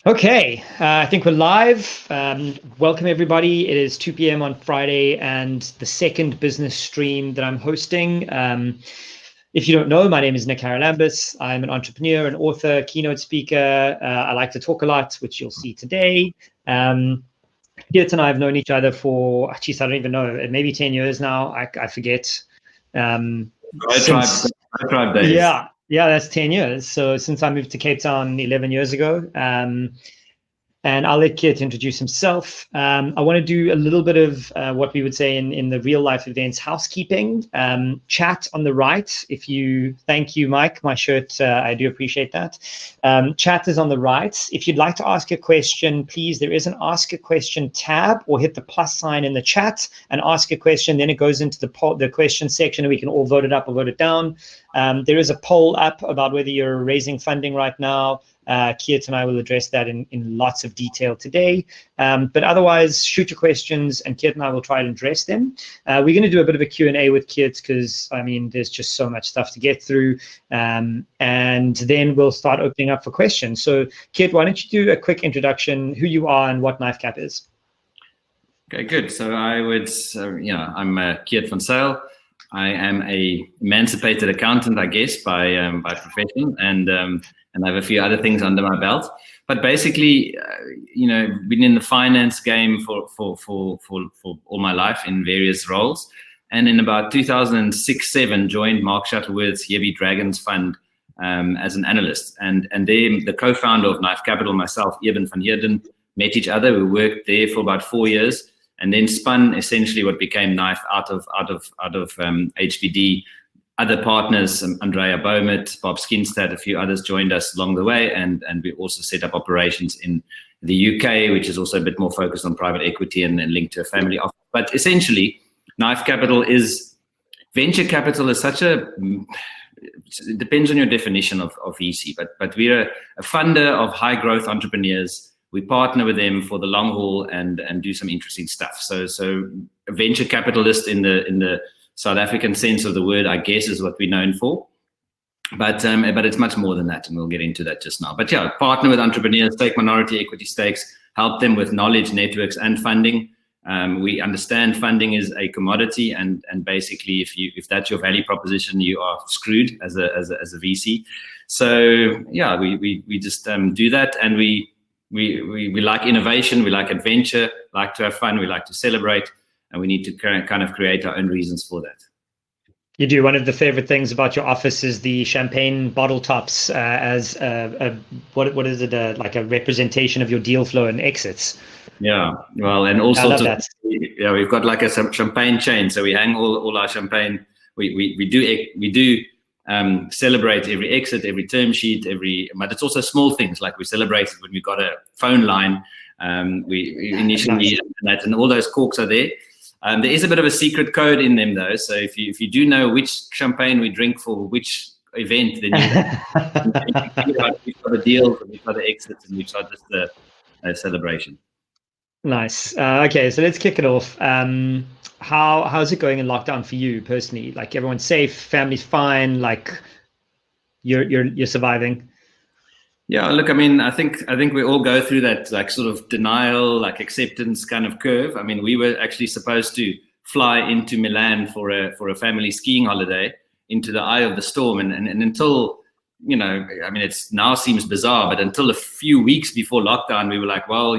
Okay, I think we're live. Welcome everybody. It is 2 p.m. on Friday and the second business stream that I'm hosting. If you don't know, my name is Nic Haralambous. I'm an entrepreneur, an author, keynote speaker. I like to talk a lot, which you'll see today. Keet and I have known each other for, geez, I don't even know, maybe 10 years now. I forget. Tribe days. Yeah, that's 10 years. So since I moved to Cape Town 11 years ago, and I'll let Keet introduce himself. I want to do a little bit of what we would say in the real life events, housekeeping. Chat on the right. Thank you, Mike, my shirt. I do appreciate that. Chat is on the right. If you'd like to ask a question, please, there is an ask a question tab, or hit the plus sign in the chat and ask a question. Then it goes into the question section and we can all vote it up or vote it down. There is a poll up about whether you're raising funding right now. Keet and I will address that in lots of detail today. But otherwise, shoot your questions and Keet and I will try to address them. We're going to do a bit of a Q&A with Keet because, I mean, there's just so much stuff to get through. And then we'll start opening up for questions. So, Keet, why don't you do a quick introduction, who you are and what KnifeCap is? Okay, good. So I'm Keet van Zyl. I am a emancipated accountant, I guess, by profession, and I have a few other things under my belt. But basically, been in the finance game for all my life in various roles. And in about 2006-07, joined Mark Shuttleworth's Heavy Dragons Fund as an analyst. And the co-founder of Knife Capital, myself, Eben van Heerden, met each other. We worked there for about 4 years, and then spun essentially what became Knife out of HBD. Other partners, Andrea Bomet, Bob Skinstad, a few others joined us along the way, and we also set up operations in the UK, which is also a bit more focused on private equity and linked to a family office. But essentially, Knife Capital is venture capital is it depends on your definition of VC, but we're a funder of high growth entrepreneurs. We partner with them for the long haul and do some interesting stuff. So a venture capitalist in the South African sense of the word, I guess, is what we're known for. But it's much more than that, and we'll get into that just now. But yeah, partner with entrepreneurs, take minority equity stakes, help them with knowledge, networks, and funding. We understand funding is a commodity, and basically, if that's your value proposition, you are screwed as a VC. So yeah, we just do that, and we like innovation, we like adventure, like to have fun, we like to celebrate. And we need to kind of create our own reasons for that. You do. One of the favorite things about your office is the champagne bottle tops as what is it, like a representation of your deal flow and exits. Yeah, well, and also we've got like a champagne chain, so we hang all our champagne. We do celebrate every exit, every term sheet, but it's also small things like we celebrated when we got a phone line. We initially nice. And all those corks are there. There is a bit of a secret code in them, though. So if you do know which champagne we drink for which event, then you figure out which are the deals and which are the exits and which are just the celebration. Nice. Okay, so let's kick it off. How's it going in lockdown for you personally? Like, everyone's safe, family's fine, like you're surviving. Yeah, look, I mean, I think we all go through that like sort of denial, like acceptance kind of curve. I mean, we were actually supposed to fly into Milan for a family skiing holiday into the eye of the storm, and until, I mean, it's now seems bizarre, but until a few weeks before lockdown, we were like, well,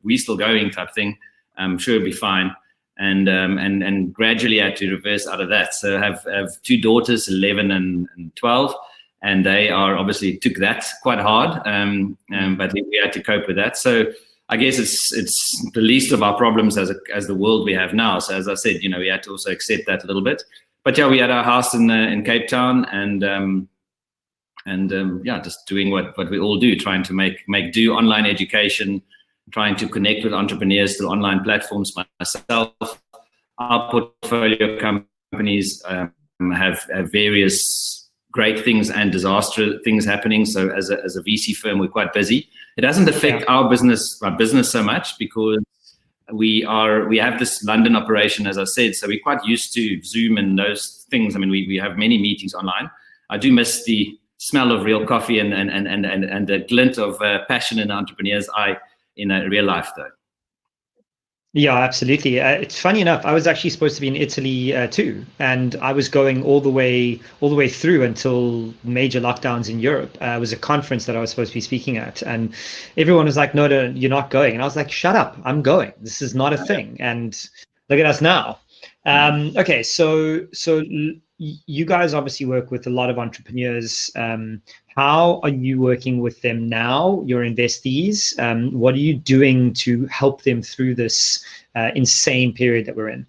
we're still going type thing. I'm sure it'll be fine, and gradually had to reverse out of that. So I have two daughters, 11 and 12. And they obviously took that quite hard, but we had to cope with that. So I guess it's the least of our problems as the world we have now. So as I said, we had to also accept that a little bit. But yeah, we had our house in Cape Town, and just doing what we all do, trying to make do online education, trying to connect with entrepreneurs through online platforms. Myself, our portfolio companies have various great things and disaster things happening. So as a VC firm, we're quite busy. It doesn't affect our business so much because we have this London operation, as I said, so we're quite used to Zoom and those things. I mean, we have many meetings online. I do miss the smell of real coffee and the glint of passion in an entrepreneur's eye in a real life, though. Yeah, absolutely. It's funny enough, I was actually supposed to be in Italy too, and I was going all the way through until major lockdowns in Europe. It was a conference that I was supposed to be speaking at, and everyone was like, "No, you're not going." And I was like, "Shut up, I'm going. This is not a thing." And look at us now. Okay, so you guys obviously work with a lot of entrepreneurs. How are you working with them now, your investees? What are you doing to help them through this insane period that we're in?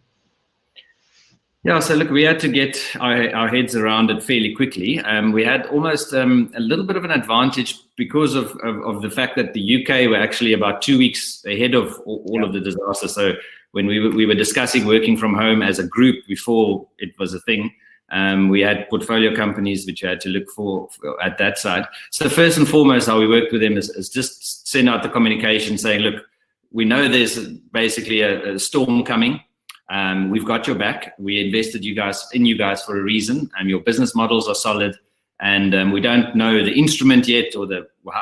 Yeah, so look, we had to get our heads around it fairly quickly. We had almost a little bit of an advantage because of the fact that the UK were actually about 2 weeks ahead of all of the disaster. So when we were discussing working from home as a group before it was a thing, we had portfolio companies which you had to look for at that side. So first and foremost, how we worked with them is just send out the communication saying, look, we know there's basically a storm coming. We've got your back. We invested in you guys for a reason, and your business models are solid. And we don't know the instrument yet, or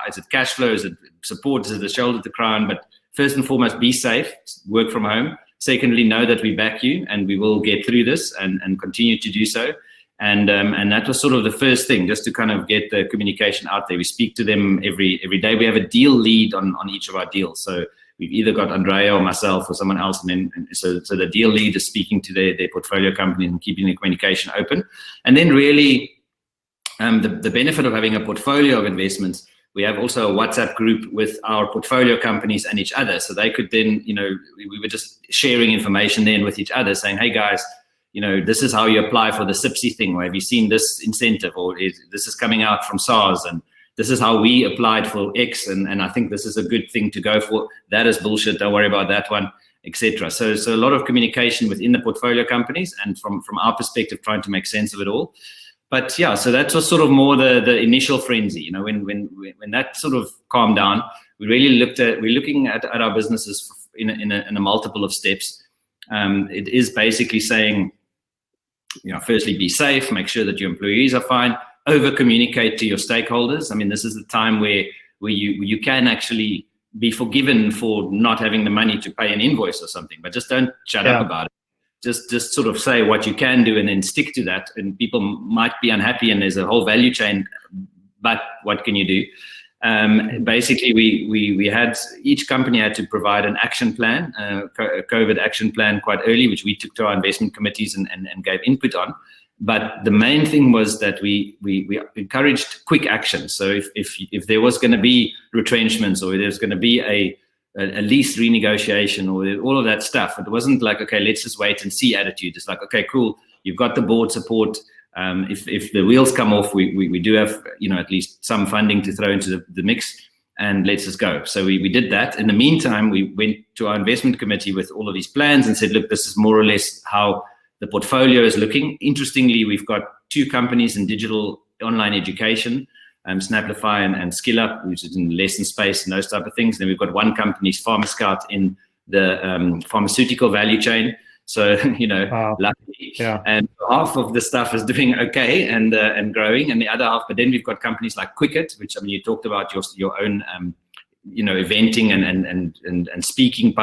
is it cash flow, is it support, is it the shoulder to crown? But first and foremost, be safe, work from home. Secondly, know that we back you and we will get through this and continue to do so. And that was sort of the first thing, just to kind of get the communication out there. We speak to them every day. We have a deal lead on each of our deals. So we've either got Andrea or myself or someone else. So the deal lead is speaking to their portfolio company and keeping the communication open. And then really the benefit of having a portfolio of investments, we have also a WhatsApp group with our portfolio companies and each other. So they could then, we were just sharing information then with each other saying, hey guys, this is how you apply for the SIPSI thing, or have you seen this incentive, or this is coming out from SARS, and this is how we applied for X, and I think this is a good thing to go for. That is bullshit, don't worry about that one, etc. So a lot of communication within the portfolio companies, and from our perspective, trying to make sense of it all. But yeah, so that was sort of more the initial frenzy. When that sort of calmed down, we're looking at our businesses in a multiple of steps. It is basically saying, firstly, be safe, make sure that your employees are fine, over communicate to your stakeholders. I mean, this is the time where you can actually be forgiven for not having the money to pay an invoice or something, but just don't shut up about it. Just sort of say what you can do and then stick to that. And people might be unhappy and there's a whole value chain, but what can you do? Basically, we had, each company had to provide an action plan, a COVID action plan quite early, which we took to our investment committees and gave input on. But the main thing was that we encouraged quick action. So if there was going to be retrenchments, or there's going to be a lease renegotiation, or all of that stuff, it wasn't like, okay, let's just wait and see attitude. It's like, okay, cool, you've got the board support. If the wheels come off, we do have at least some funding to throw into the mix, and let's just go. So we did that. In the meantime, we went to our investment committee with all of these plans and said, look, this is more or less how the portfolio is looking. Interestingly, we've got 2 companies in digital online education, Snaplify and SkillUp, which is in lesson space and those type of things. Then we've got 1 company, PharmaScout, in the pharmaceutical value chain. So, Wow. luckily, Yeah. and half of the stuff is doing okay and growing, and the other half. But then we've got companies like Quicket, which, I mean, you talked about your own, eventing and speaking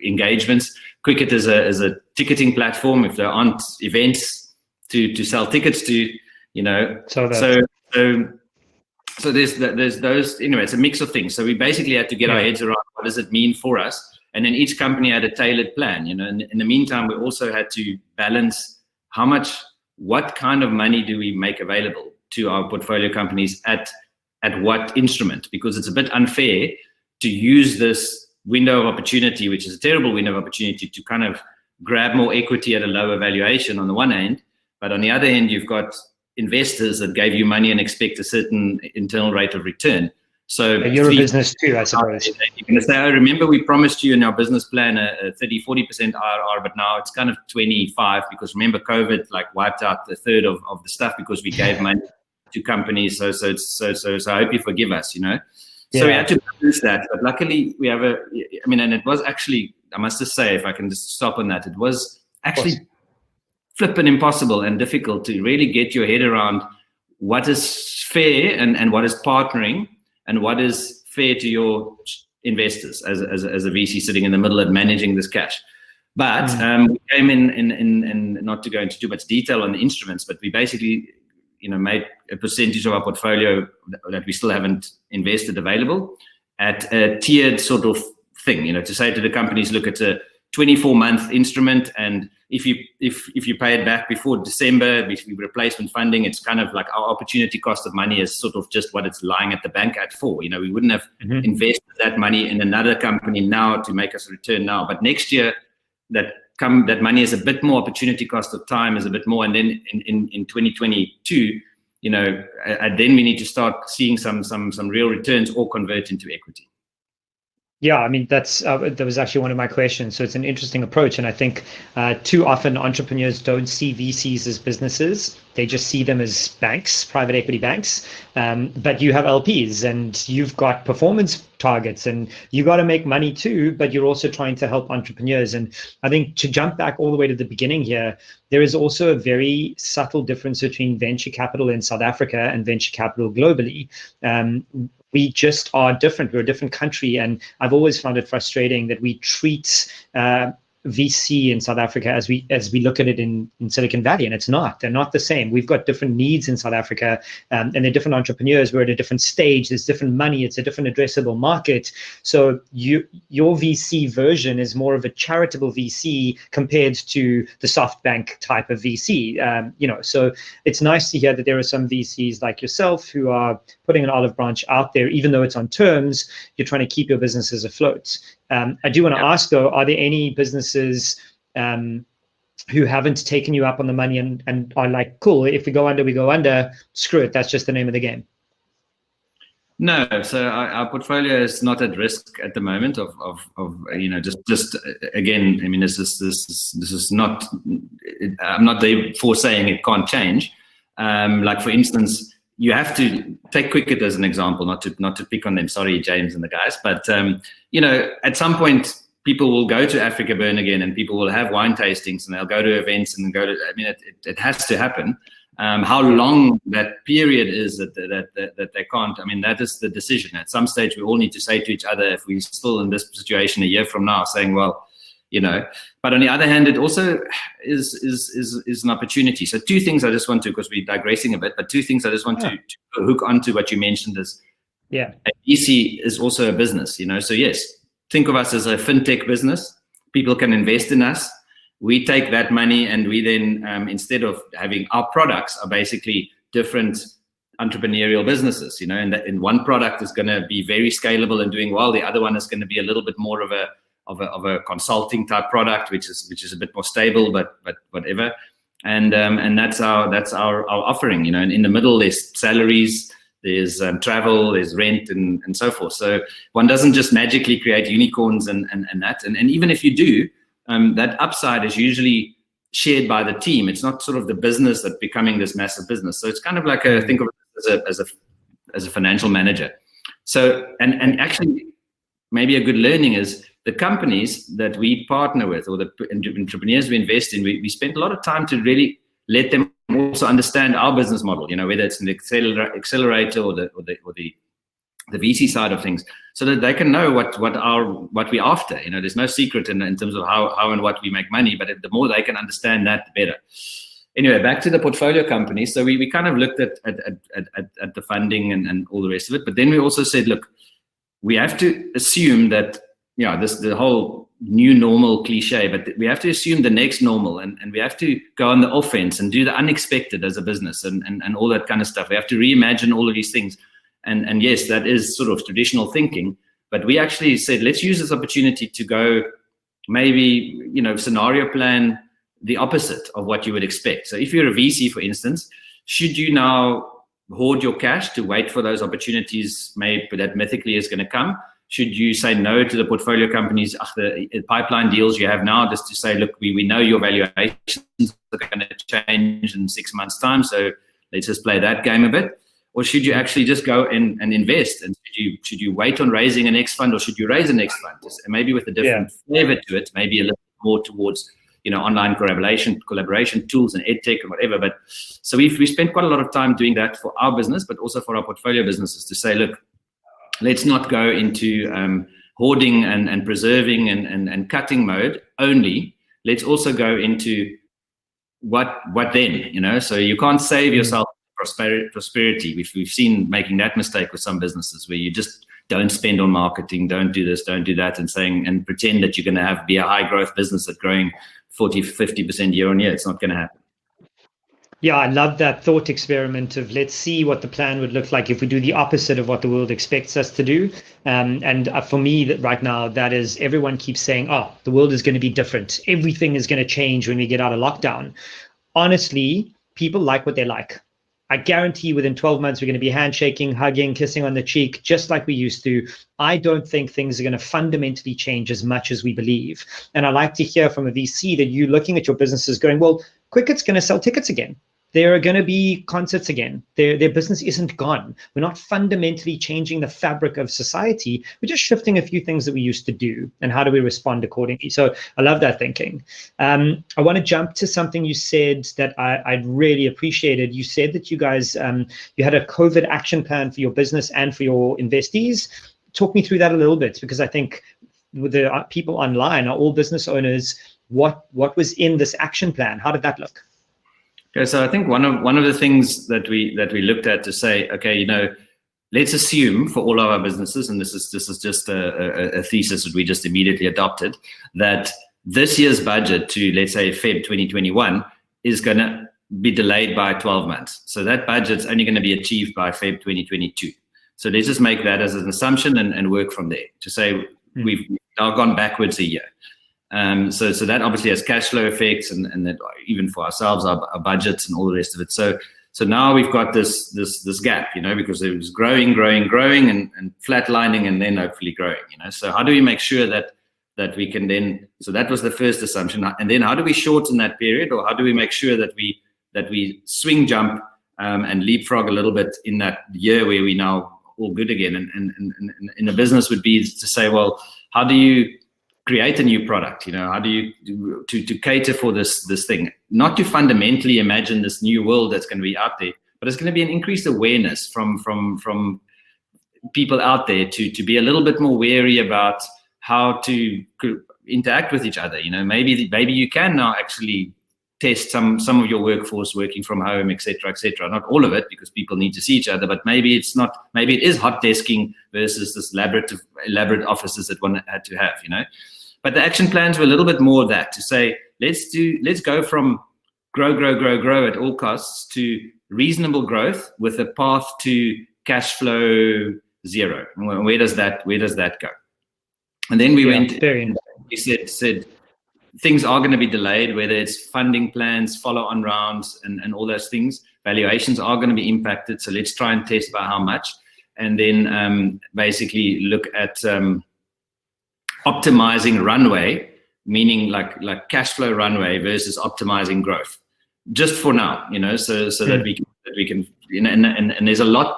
engagements. Quicket is a ticketing platform. If there aren't events to sell tickets to, So there's those. Anyway, it's a mix of things. So we basically had to get our heads around what does it mean for us. And then each company had a tailored plan, In the meantime, we also had to balance what kind of money do we make available to our portfolio companies at what instrument? Because it's a bit unfair to use this window of opportunity, which is a terrible window of opportunity, to kind of grab more equity at a lower valuation on the one hand. But on the other hand, you've got investors that gave you money and expect a certain internal rate of return. So you're a business too, I suppose. You're going to say, I remember we promised you in our business plan a 30-40% IRR, but now it's kind of 25, because remember COVID wiped out a third of the stuff because we gave money to companies. So I hope you forgive us, So we had to balance that. But luckily we have and it was actually, I must just say, if I can just stop on that, it was actually flipping impossible and difficult to really get your head around what is fair and what is partnering and what is fair to your investors as a VC sitting in the middle of managing this cash. But we came in not to go into too much detail on the instruments, but we basically, made a percentage of our portfolio that we still haven't invested available at a tiered sort of thing, to say to the companies, look, it's a 24-month instrument, and if you pay it back before December, with replacement funding, it's kind of like our opportunity cost of money is sort of just what it's lying at the bank at for. We wouldn't have invested that money in another company now to make us a return now, but next year that money is a bit more, opportunity cost of time is a bit more, and then in 2022, then we need to start seeing some real returns or convert into equity. Yeah, I mean, that was actually one of my questions. So it's an interesting approach. And I think too often entrepreneurs don't see VCs as businesses. They just see them as banks, private equity banks. But you have LPs and you've got performance targets and you got to make money too, but you're also trying to help entrepreneurs. And I think to jump back all the way to the beginning here, there is also a very subtle difference between venture capital in South Africa and venture capital globally. We just are different. We're a different country. And I've always found it frustrating that we treat VC in South Africa as we look at it in Silicon Valley, and it's not. They're not the same. We've got different needs in South Africa, and they're different entrepreneurs. We're at a different stage. There's different money. It's a different addressable market. So your VC version is more of a charitable VC compared to the SoftBank type of VC. So it's nice to hear that there are some VCs like yourself who are putting an olive branch out there, even though it's on terms. You're trying to keep your businesses afloat. I do want to ask, though, are there any businesses who haven't taken you up on the money and are like, cool, if we go under, we go under, screw it, that's just the name of the game? No, so our portfolio is not at risk at the moment of just again, I mean, this is not, I'm not there for saying it can't change. Like for instance, you have to take cricket as an example, not to pick on them. Sorry, James and the guys, but at some point people will go to Africa Burn again, and people will have wine tastings, and they'll go to events and go to. I mean, it has to happen. How long that period is that they can't. I mean, that is the decision. At some stage, we all need to say to each other, if we're still in this situation a year from now, saying, well. But on the other hand, it also is an opportunity. So two things I just want to, because we're digressing a bit, but two things I just want to hook onto what you mentioned is, a VC is also a business, So yes, think of us as a fintech business. People can invest in us. We take that money and we then, instead of having our products, are basically different entrepreneurial businesses, and one product is going to be very scalable and doing well. The other one is going to be a little bit more of a consulting type product, which is a bit more stable, but whatever. And that's our offering, and in the middle there's salaries, there's travel, there's rent and so forth. So one doesn't just magically create unicorns and that. And even if you do, that upside is usually shared by the team. It's not sort of the business that's becoming this massive business. So it's kind of like think of it as a financial manager. So, and actually maybe a good learning is the companies that we partner with or the entrepreneurs we invest in, we spend a lot of time to really let them also understand our business model, whether it's an accelerator or the VC side of things, so that they can know what we're after. There's no secret in terms of how and what we make money, but the more they can understand that, the better. Anyway, back to the portfolio companies. So we kind of looked at the funding and all the rest of it, but then we also said, look, we have to assume that, the whole new normal cliche, but we have to assume the next normal, and we have to go on the offense and do the unexpected as a business and all that kind of stuff. We have to reimagine all of these things. And yes, that is sort of traditional thinking, but we actually said, let's use this opportunity to go maybe, scenario plan the opposite of what you would expect. So if you're a VC, for instance, should you now hoard your cash to wait for those opportunities maybe that mythically is going to come? Should you say no to the portfolio companies, the pipeline deals you have now, just to say, look, we know your valuations are going to change in 6 months' time, so let's just play that game a bit? Or should you actually just go and invest? And should you wait on raising a next fund, or should you raise a next fund? Just maybe with a different flavor to it, maybe a little more towards, online collaboration tools and edtech and whatever. But so we spent quite a lot of time doing that for our business, but also for our portfolio businesses, to say, look, let's not go into hoarding and preserving and cutting mode only. Let's also go into what then, so you can't save yourself prosperity. We've seen making that mistake with some businesses where you just don't spend on marketing, don't do this, don't do that, and pretend that you're going to be a high growth business that's growing 40-50% year on year. It's not going to happen. Yeah, I love that thought experiment of let's see what the plan would look like if we do the opposite of what the world expects us to do. And for me, that right now, that is, everyone keeps saying, oh, the world is going to be different. Everything is going to change when we get out of lockdown. Honestly, people like what they like. I guarantee within 12 months, we're going to be handshaking, hugging, kissing on the cheek, just like we used to. I don't think things are going to fundamentally change as much as we believe. And I like to hear from a VC that you're looking at your businesses going, well, Cricket's going to sell tickets again. There are going to be concerts again. Their business isn't gone. We're not fundamentally changing the fabric of society. We're just shifting a few things that we used to do, and how do we respond accordingly? So I love that thinking. I want to jump to something you said that I really appreciated. You said that you guys, you had a COVID action plan for your business and for your investees. Talk me through that a little bit, because I think the people online are all business owners. What was in this action plan? How did that look? Okay, so I think one of the things that we looked at to say, okay, let's assume for all of our businesses, and this is just a thesis that we just immediately adopted, that this year's budget to, let's say, Feb 2021 is going to be delayed by 12 months. So that budget's only going to be achieved by Feb 2022. So let's just make that as an assumption and work from there to say we've now gone backwards a year. So that obviously has cash flow effects, and that even for ourselves, our budgets and all the rest of it. So now we've got this gap, because it was growing and flatlining, and then hopefully growing, So how do we make sure that we can then? So that was the first assumption, and then how do we shorten that period, or how do we make sure that we swing jump and leapfrog a little bit in that year where we now all good again? And in a business would be to say, well, how do you create a new product? How do you to cater for this thing? Not to fundamentally imagine this new world that's going to be out there, but it's going to be an increased awareness from people out there to be a little bit more wary about how to interact with each other. Maybe you can now actually test some of your workforce working from home, etc., etc. Not all of it, because people need to see each other, but maybe it's not. Maybe it is hot desking versus this elaborate offices that one had to have. But the action plans were a little bit more of that, to say let's go from grow at all costs to reasonable growth with a path to cash flow zero. Where does that go? And then we said things are going to be delayed, whether it's funding plans, follow-on rounds, and all those things. Valuations are going to be impacted, so let's try and test by how much, and then basically look at optimizing runway, meaning like cash flow runway versus optimizing growth, just for now, so that we can, and there's a lot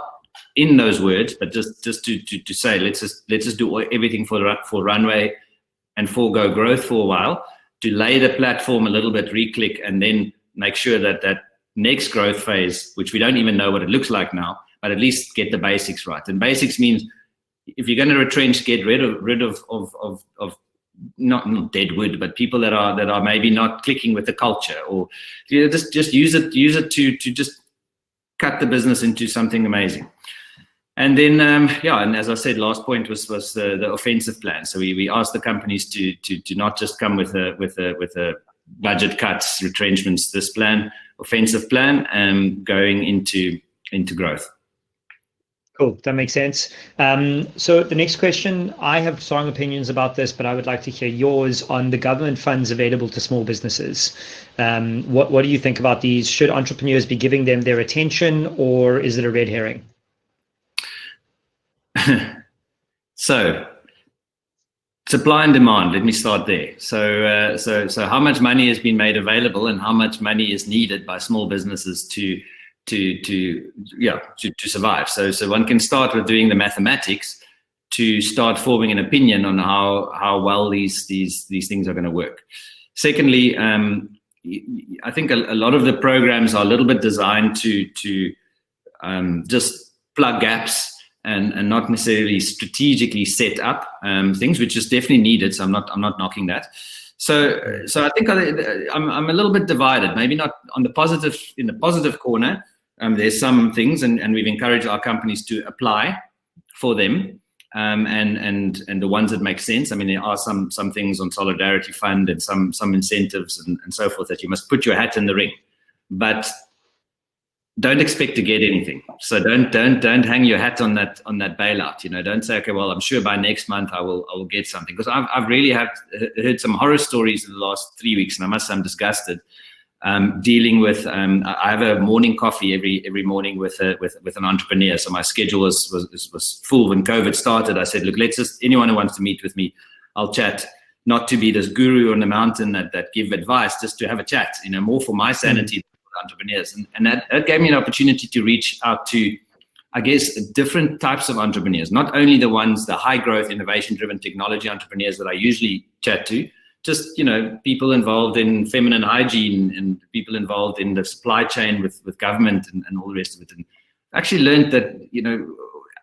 in those words, but just to say let's just do everything for runway and forego growth for a while, to lay the platform a little bit, re-click, and then make sure that next growth phase, which we don't even know what it looks like now, but at least get the basics right. And basics means, if you're going to retrench, get rid of not dead wood, but people that are maybe not clicking with the culture, or just use it to just cut the business into something amazing. And then, and as I said, last point was the offensive plan. So we asked the companies to not just come with a budget cuts, retrenchments, this plan, offensive plan, and going into growth. Cool, that makes sense. So the next question, I have strong opinions about this, but I would like to hear yours on the government funds available to small businesses. What do you think about these? Should entrepreneurs be giving them their attention, or is it a red herring? So supply and demand, let me start there. So how much money has been made available, and how much money is needed by small businesses to survive. So one can start with doing the mathematics to start forming an opinion on how well these things are going to work. Secondly, I think a lot of the programs are a little bit designed to just plug gaps and not necessarily strategically set up things, which is definitely needed. So I'm not knocking that. So I think I'm a little bit divided. Maybe not on the positive, in the positive corner. There's some things, and we've encouraged our companies to apply for them, and the ones that make sense. I mean, there are some things on Solidarity Fund and some incentives and so forth that you must put your hat in the ring, but don't expect to get anything. So don't hang your hat on that bailout. You know, don't say, okay, well, I'm sure by next month I will get something, because I've really heard some horror stories in the last 3 weeks, and I must say I'm disgusted. Dealing with, I have a morning coffee every morning with an entrepreneur. So my schedule was full when COVID started. I said, look, anyone who wants to meet with me, I'll chat. Not to be this guru on the mountain that give advice, just to have a chat. You know, more for my sanity than for entrepreneurs. And that gave me an opportunity to reach out to, I guess, different types of entrepreneurs. Not only the high growth, innovation driven technology entrepreneurs that I usually chat to. Just, you know, people involved in feminine hygiene and people involved in the supply chain with government and all the rest of it. And I actually learned that, you know,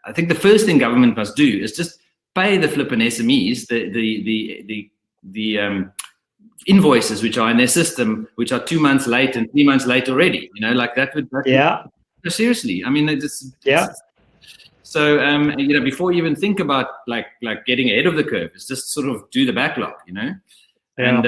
I think the first thing government must do is just pay the flipping SMEs the invoices which are in their system, which are 2 months late and 3 months late already. You know, like that would seriously. I mean, So you know, before you even think about like getting ahead of the curve, it's just sort of do the backlog. You know. And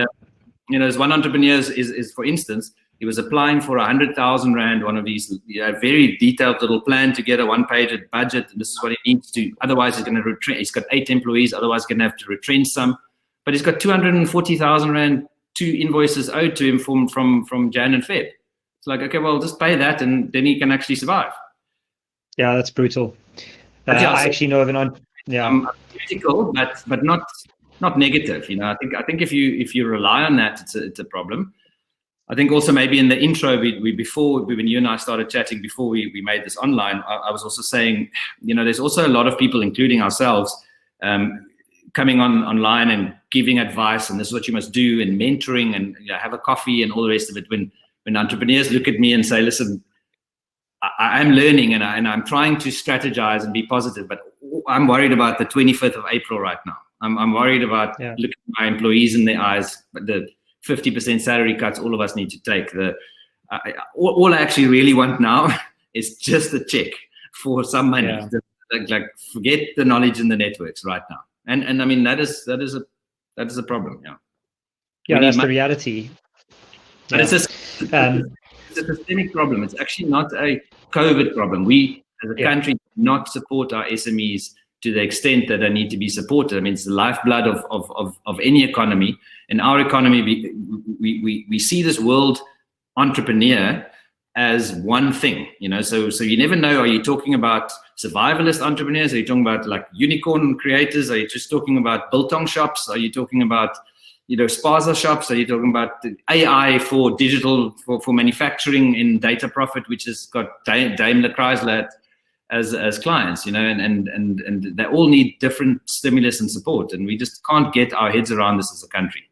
you know, there's one entrepreneur is for instance, he was applying for 100,000 rand, one of these very detailed little plan to get a one-page budget, and this is what he needs to. Otherwise, he's going to retrench. He's got 8 employees. Otherwise, he's going to have to retrench some. But he's got 240,000 rand, 2 invoices owed to him from Jan and Feb. It's like, okay, well, just pay that, and then he can actually survive. Yeah, that's brutal. I actually know of an critical, but not negative. You know, I think if you rely on that, it's a problem. I think also maybe in the intro, when you and I started chatting before we made this online, I was also saying, you know, there's also a lot of people, including ourselves, coming online and giving advice, and this is what you must do, and mentoring, and you know, have a coffee and all the rest of it. When entrepreneurs look at me and say, listen, I'm learning and I'm trying to strategize and be positive, but I'm worried about the 25th of April right now. I'm worried about looking at my employees in their eyes, the 50% salary cuts all of us need to take. All I actually really want now is just a check for some money. Like forget the knowledge in the networks right now. And I mean that is a problem. Yeah, that's the reality. But it's a systemic problem. It's actually not a COVID problem. We as a country do not support our SMEs to the extent that they need to be supported. I mean, it's the lifeblood of any economy. In our economy, we see this world entrepreneur as one thing, you know. So you never know. Are you talking about survivalist entrepreneurs? Are you talking about like unicorn creators? Are you just talking about biltong shops? Are you talking about, you know, spaza shops? Are you talking about AI for digital, for manufacturing in Data Profit, which has got Daimler Chrysler as clients, you know, and they all need different stimulus and support, and we just can't get our heads around this as a country.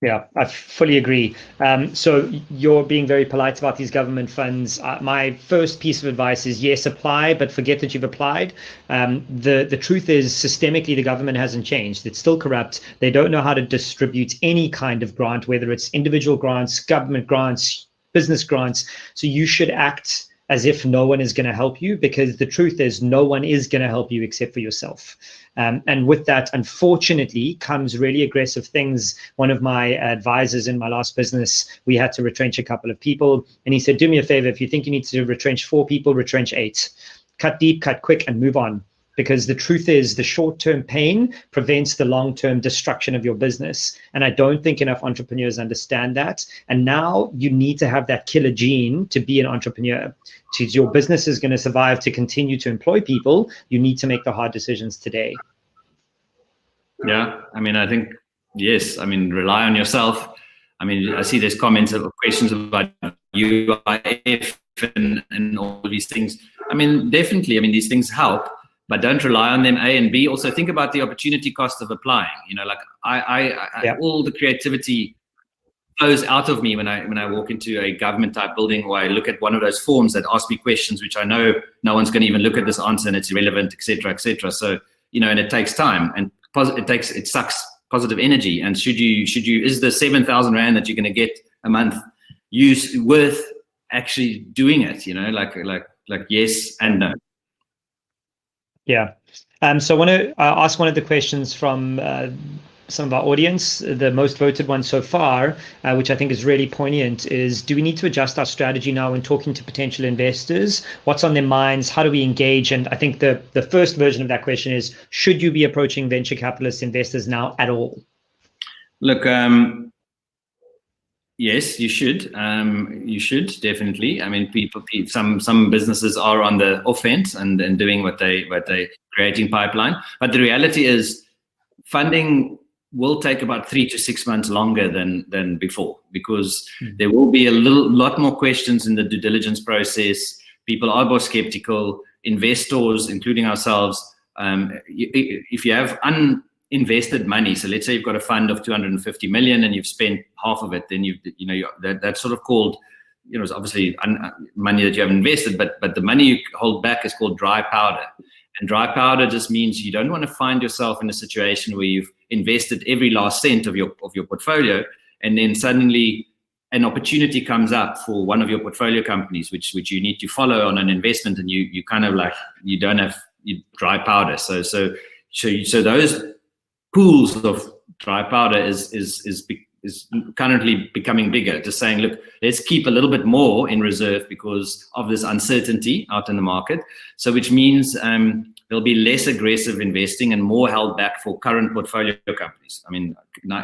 Yeah, I fully agree. So you're being very polite about these government funds. My first piece of advice is yes, apply, but forget that you've applied. The truth is, systemically, the government hasn't changed. It's still corrupt. They don't know how to distribute any kind of grant, whether it's individual grants, government grants, business grants. So you should act as if no one is going to help you, because the truth is no one is going to help you except for yourself. And with that, unfortunately, comes really aggressive things. One of my advisors in my last business, we had to retrench a couple of people. And he said, do me a favor, if you think you need to retrench 4 people, retrench 8. Cut deep, cut quick, and move on. Because the truth is, the short-term pain prevents the long-term destruction of your business. And I don't think enough entrepreneurs understand that. And now you need to have that killer gene to be an entrepreneur. Your business is going to survive, to continue to employ people. You need to make the hard decisions today. Yeah, I mean, I think, yes, I mean, rely on yourself. I mean, I see there's comments of questions about UIF and all these things. I mean, definitely, I mean, these things help. But don't rely on them, A, and B, also think about the opportunity cost of applying. You know, like all the creativity flows out of me when I walk into a government type building, or I look at one of those forms that ask me questions which I know no one's going to even look at this answer and it's irrelevant, etc., etc. So and it takes time, and it sucks positive energy. And should you is the 7,000 rand that you're going to get a month worth actually doing it? Like yes and no. Yeah. So I want to ask one of the questions from some of our audience. The most voted one so far, which I think is really poignant, is: do we need to adjust our strategy now when talking to potential investors? What's on their minds? How do we engage? And I think the first version of that question is: should you be approaching venture capitalist investors now at all? Look, yes, you should. You should definitely. I mean, some businesses are on the offense and doing what they creating pipeline. But the reality is, funding will take about 3 to 6 months longer than before, because there will be a lot more questions in the due diligence process. People are more skeptical. Investors, including ourselves, if you have invested money, so let's say you've got a fund of 250 million and you've spent half of it, then that's sort of called, it's obviously money that you have invested, but the money you hold back is called dry powder. And dry powder just means you don't want to find yourself in a situation where you've invested every last cent of your portfolio, and then suddenly an opportunity comes up for one of your portfolio companies, which you need to follow on an investment, and you kind of like, you don't have dry powder. So those pools of dry powder is currently becoming bigger. Just saying, look, let's keep a little bit more in reserve because of this uncertainty out in the market. So which means there'll be less aggressive investing and more held back for current portfolio companies. I mean,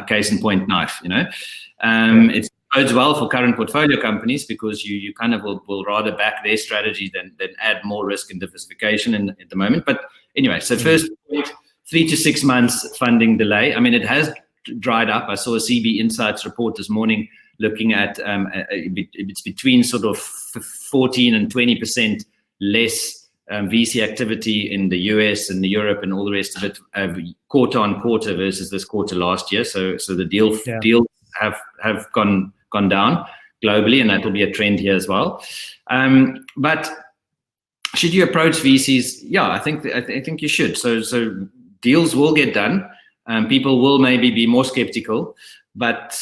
case in point, Knife. It bodes well for current portfolio companies because you kind of will rather back their strategy than add more risk and diversification at the moment. But anyway, so first point, 3 to 6 months funding delay. I mean, it has dried up. I saw a CB Insights report this morning looking at it's between sort of 14 and 20% less VC activity in the US and Europe and all the rest of it quarter on quarter versus this quarter last year. So the deals have gone down globally, and that will be a trend here as well. But should you approach VCs? Yeah, I think you should. So deals will get done. People will maybe be more skeptical, but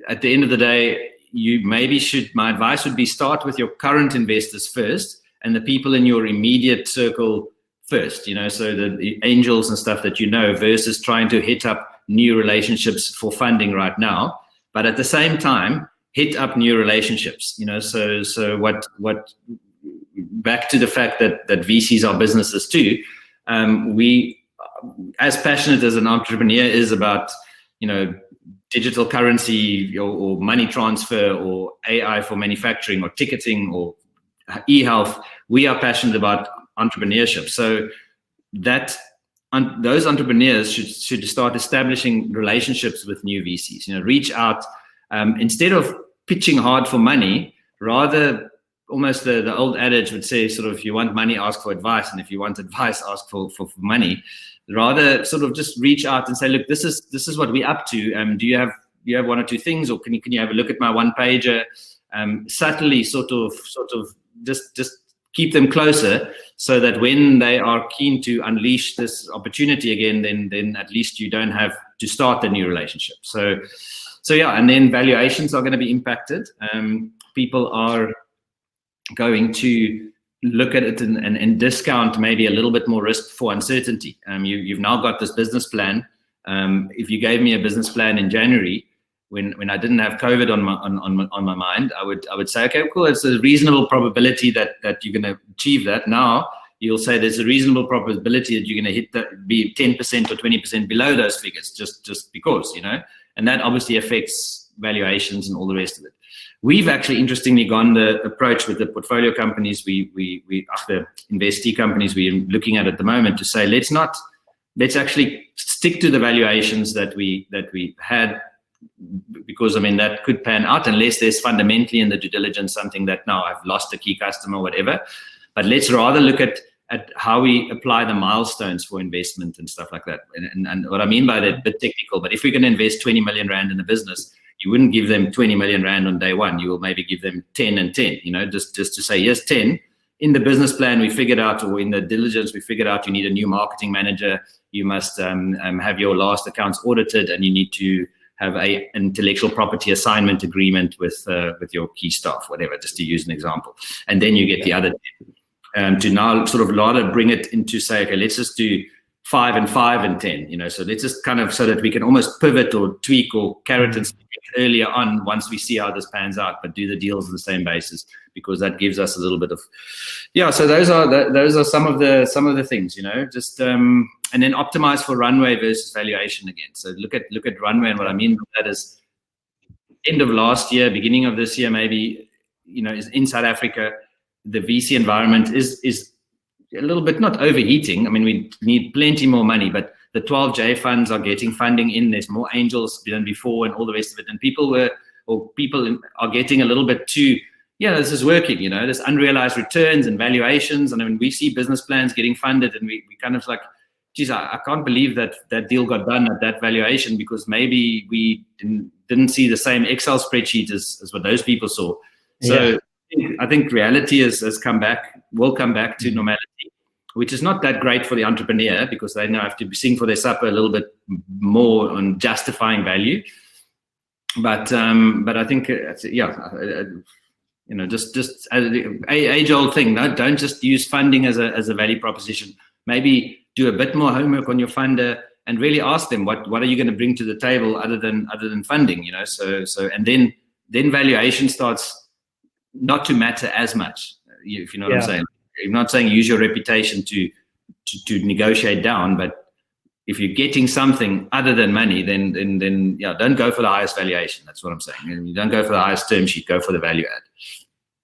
at the end of the day, my advice would be start with your current investors first and the people in your immediate circle first, so the angels and stuff that versus trying to hit up new relationships for funding right now. But at the same time, hit up new relationships, so what back to the fact that VCs are businesses too. We, as passionate as an entrepreneur is about, digital currency or money transfer or AI for manufacturing or ticketing or e-health, we are passionate about entrepreneurship. So those entrepreneurs should start establishing relationships with new VCs. Reach out instead of pitching hard for money. Rather, almost the old adage would say, sort of, if you want money, ask for advice, and if you want advice, ask for money. Rather, sort of just reach out and say, look, this is what we're up to. Do you have 1 or 2 things, or can you have a look at my one pager? Subtly, sort of, just keep them closer, so that when they are keen to unleash this opportunity again, then at least you don't have to start a new relationship. So yeah, and then valuations are going to be impacted. People are going to look at it and discount maybe a little bit more risk for uncertainty. You've now got this business plan. If you gave me a business plan in January, when I didn't have COVID on my mind, I would say, okay, cool, it's a reasonable probability that you're going to achieve that. Now you'll say there's a reasonable probability that you're going to hit that, be 10% or 20% below those figures, just because, and that obviously affects valuations and all the rest of it. We've actually interestingly gone the approach with the portfolio companies, the investee companies we're looking at the moment, to say, let's actually stick to the valuations that we had, because that could pan out unless there's fundamentally in the due diligence something that now I've lost a key customer or whatever. But let's rather look at how we apply the milestones for investment and stuff like that. And what I mean by that, a bit technical, but if we're going to invest 20 million rand in a business, you wouldn't give them 20 million rand on day one. You will maybe give them 10 and 10, just to say, yes, 10. In the business plan, we figured out, or in the diligence, we figured out you need a new marketing manager. You must have your last accounts audited, and you need to have a intellectual property assignment agreement with your key staff, whatever, just to use an example. And then you get the other 10. To now sort of rather bring it into, say, okay, let's just do 5 and 5 and 10, so let's just kind of, so that we can almost pivot or tweak or carrot and stick earlier on once we see how this pans out, but do the deals on the same basis, because that gives us a little bit of, so those are some of the things, just and then optimize for runway versus valuation again. So look at runway, and what I mean by that is end of last year, beginning of this year, maybe, is in South Africa, the VC environment is a little bit not overheating. I mean, we need plenty more money, but the 12J funds are getting funding in. There's more angels than before, and all the rest of it. And people are getting a little bit too, this is working. There's unrealized returns and valuations, and I mean, we see business plans getting funded, and we kind of like, geez, I can't believe that deal got done at that valuation, because maybe we didn't see the same Excel spreadsheet as what those people saw. So I think reality will come back to normality, which is not that great for the entrepreneur, because they now have to sing for their supper a little bit more on justifying value. But I think just age old thing. No, don't just use funding as a value proposition. Maybe do a bit more homework on your funder and really ask them what are you going to bring to the table other than funding. So and then valuation starts not to matter as much, if you know what I'm saying. I'm not saying use your reputation to negotiate down, but if you're getting something other than money, then don't go for the highest valuation. That's what I'm saying. And you don't go for the highest term sheet, go for the value add.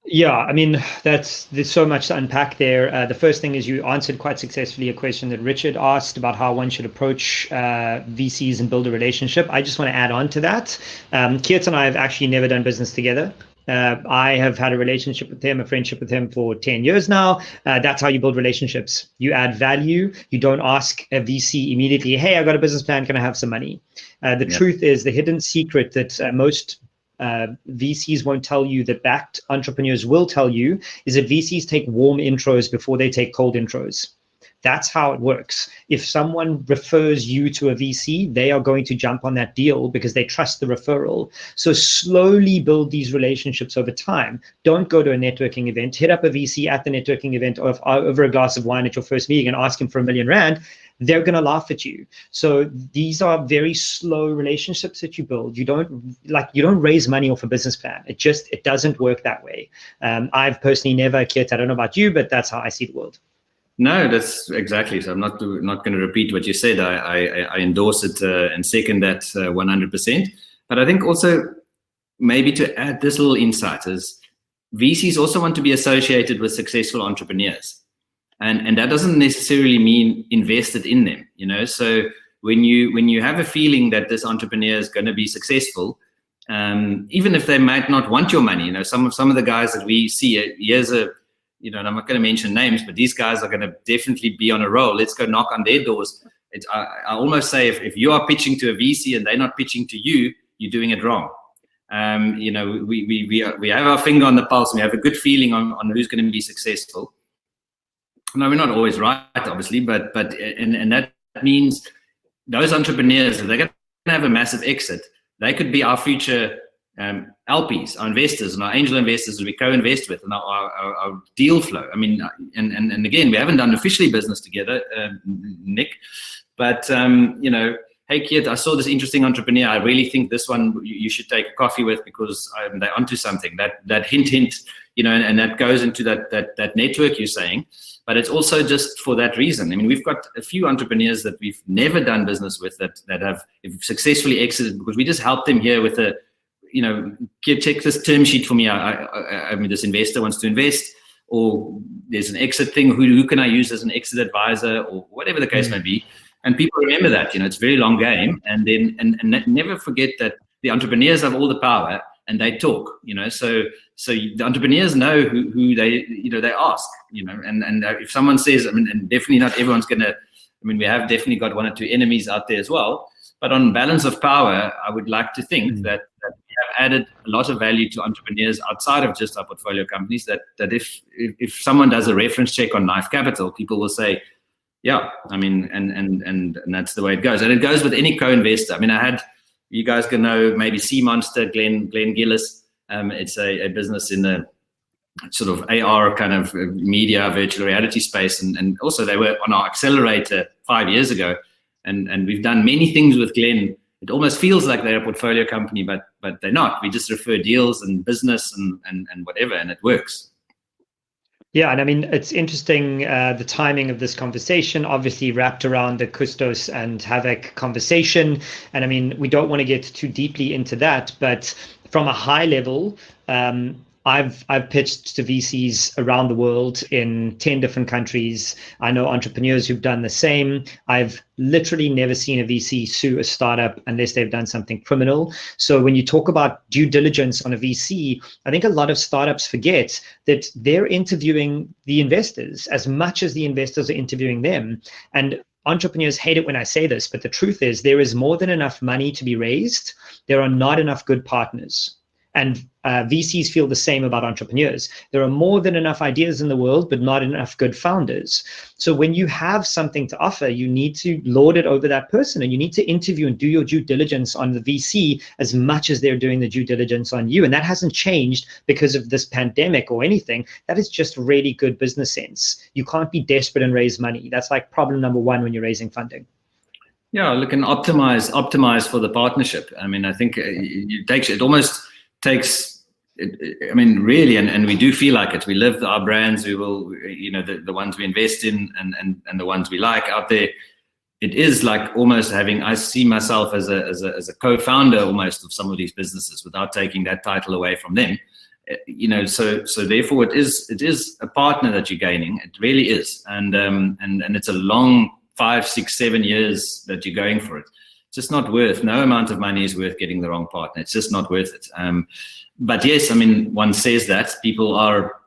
Yeah, I mean, there's so much to unpack there. The first thing is you answered quite successfully a question that Richard asked about how one should approach VCs and build a relationship. I just want to add on to that. Keet and I have actually never done business together. I have had a relationship with him, a friendship with him for 10 years now. That's how you build relationships. You add value. You don't ask a VC immediately, hey, I got a business plan, can I have some money? The truth is, the hidden secret that most VCs won't tell you, that backed entrepreneurs will tell you, is that VCs take warm intros before they take cold intros. That's how it works. If someone refers you to a VC, they are going to jump on that deal because they trust the referral. So slowly build these relationships over time. Don't go to a networking event. Hit up a VC at the networking event over a glass of wine at your first meeting and ask him for R1 million. They're going to laugh at you. So these are very slow relationships that you build. You don't raise money off a business plan. It doesn't work that way. I've personally never, Keet, I don't know about you, but that's how I see the world. No, that's exactly. So I'm not going to repeat what you said. I endorse it and second that 100%. But I think also maybe to add this little insight is VCs also want to be associated with successful entrepreneurs. And that doesn't necessarily mean invested in them, So when you have a feeling that this entrepreneur is going to be successful, even if they might not want your money, some of the guys that we see, here's a, and I'm not going to mention names, but these guys are going to definitely be on a roll. Let's go knock on their doors. I almost say if you are pitching to a VC and they're not pitching to you, you're doing it wrong. We have our finger on the pulse, and we have a good feeling on who's going to be successful. No, we're not always right, obviously, but that means those entrepreneurs, if they're going to have a massive exit, they could be our future LPs, our investors, and our angel investors that we co-invest with, and our deal flow. I mean, and again, we haven't done officially business together, Nick, but hey, Keet, I saw this interesting entrepreneur. I really think this one you should take a coffee with because they're onto something. That hint, and that goes into that network you're saying. But it's also just for that reason. I mean, we've got a few entrepreneurs that we've never done business with that have successfully exited because we just helped them here with a, check this term sheet for me. I mean, this investor wants to invest, or there's an exit thing. Who can I use as an exit advisor, or whatever the case may be. And people remember that, it's a very long game. And then, and never forget that the entrepreneurs have all the power and they talk, so the entrepreneurs know who they, they ask, and if someone says, I mean, and definitely not everyone's going to, we have definitely got one or two enemies out there as well, but on balance of power, I would like to think that we have added a lot of value to entrepreneurs outside of just our portfolio companies. That if someone does a reference check on Knife Capital, people will say, yeah, I mean, and that's the way it goes. And it goes with any co-investor. I mean, you guys can know maybe Sea Monster, Glenn Gillis. It's a business in the sort of AR kind of media virtual reality space, and also they were on our accelerator 5 years ago, and we've done many things with Glenn. It almost feels like they're a portfolio company, but they're not. We just refer deals and business and whatever, and it works. Yeah, and I mean, it's interesting, the timing of this conversation, obviously wrapped around the Custos and Havec conversation. And I mean, we don't want to get too deeply into that, but from a high level, I've pitched to VCs around the world in 10 different countries. I know entrepreneurs who've done the same. I've literally never seen a VC sue a startup unless they've done something criminal. So when you talk about due diligence on a VC, I think a lot of startups forget that they're interviewing the investors as much as the investors are interviewing them. And entrepreneurs hate it when I say this, but the truth is there is more than enough money to be raised. There are not enough good partners. And VCs feel the same about entrepreneurs. There are more than enough ideas in the world, but not enough good founders. So when you have something to offer, you need to lord it over that person, and you need to interview and do your due diligence on the VC as much as they're doing the due diligence on you. And that hasn't changed because of this pandemic or anything. That is just really good business sense. You can't be desperate and raise money. That's like problem number one when you're raising funding. Yeah, look, and optimize for the partnership. I mean, I think it almost takes, I mean, really, and we do feel like it. We live our brands. We will, the ones we invest in and the ones we like out there. It is like almost having. I see myself as a co-founder almost of some of these businesses without taking that title away from them. So therefore it is a partner that you're gaining. It really is, and it's a long 5, 6, 7 years that you're going for it. It's just not worth. No amount of money is worth getting the wrong partner. It's just not worth it. But yes, I mean, one says that people are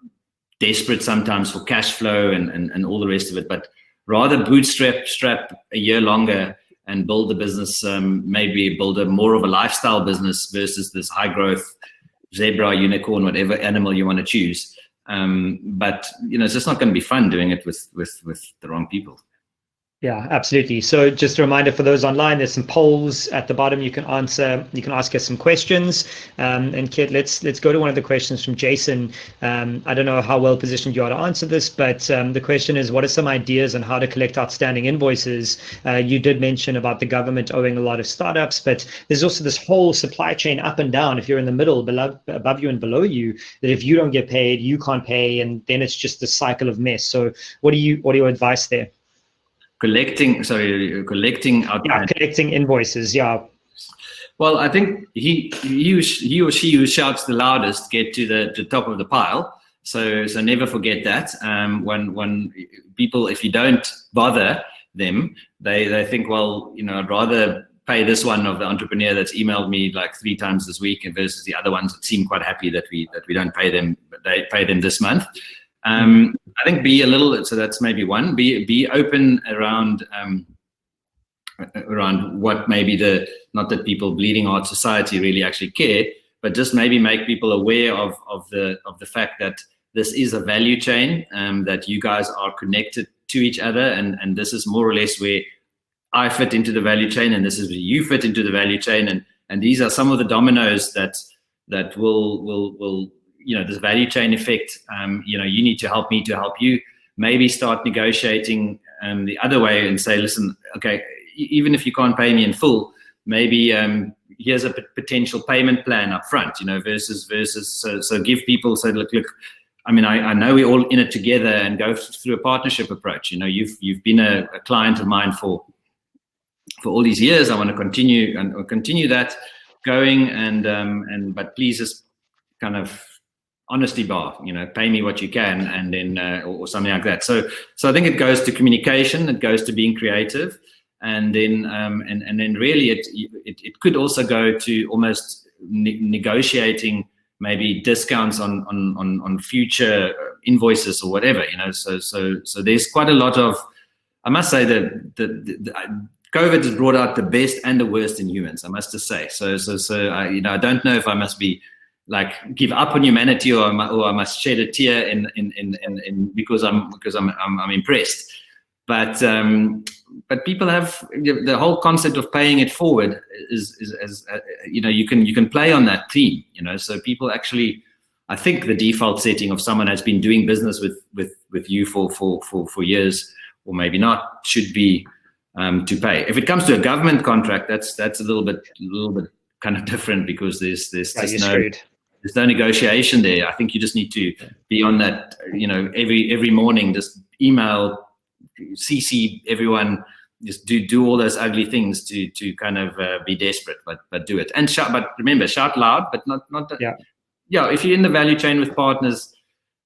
desperate sometimes for cash flow and all the rest of it. But rather bootstrap a year longer and build the business. Maybe build a more of a lifestyle business versus this high growth zebra, unicorn, whatever animal you want to choose. But it's just not going to be fun doing it with the wrong people. Yeah, absolutely. So just a reminder for those online, there's some polls at the bottom. You can answer. You can ask us some questions. And Keet, let's go to one of the questions from Jason. I don't know how well positioned you are to answer this, but the question is, what are some ideas on how to collect outstanding invoices? You did mention about the government owing a lot of startups, but there's also this whole supply chain up and down. If you're in the middle, above you and below you, that if you don't get paid, you can't pay, and then it's just a cycle of mess. So what are your advice there? Collecting invoices. Yeah. Well, I think he or she who shouts the loudest get to the top of the pile. So never forget that. When people, if you don't bother them, they think, well, I'd rather pay this one of the entrepreneur that's emailed me like 3 times this week versus the other ones that seem quite happy that we don't pay them, but they pay them this month. I think be a little, so that's maybe one, be open around what maybe not that people bleeding heart society really actually care, but just maybe make people aware of the fact that this is a value chain, that you guys are connected to each other, and this is more or less where I fit into the value chain, and this is where you fit into the value chain, and these are some of the dominoes that will this value chain effect, you need to help me to help you. Maybe start negotiating the other way and say, listen, okay, even if you can't pay me in full, maybe here's a potential payment plan up front, versus so give people, so look, I mean, I know we're all in it together, and go through a partnership approach. You've been a client of mine for all these years. I want to continue that going, but please just kind of honesty bar, pay me what you can, and then or something like that. So I think it goes to communication, it goes to being creative, and then and then really it could also go to almost negotiating maybe discounts on future invoices or whatever. So there's quite a lot of, I must say, that COVID has brought out the best and the worst in humans, I must just say. So I don't know if I must be like give up on humanity or I must shed a tear in because I'm impressed. But people have the whole concept of paying it forward is you can play on that theme, so people actually, I think the default setting of someone has been doing business with you for years, or maybe not, should be to pay. If it comes to a government contract, that's a little bit kind of different, because there's no negotiation there. I think you just need to be on that, every morning, just email, CC everyone, just do all those ugly things to kind of be desperate, but do it and shout. But remember, shout loud, but not. Yeah. If you're in the value chain with partners,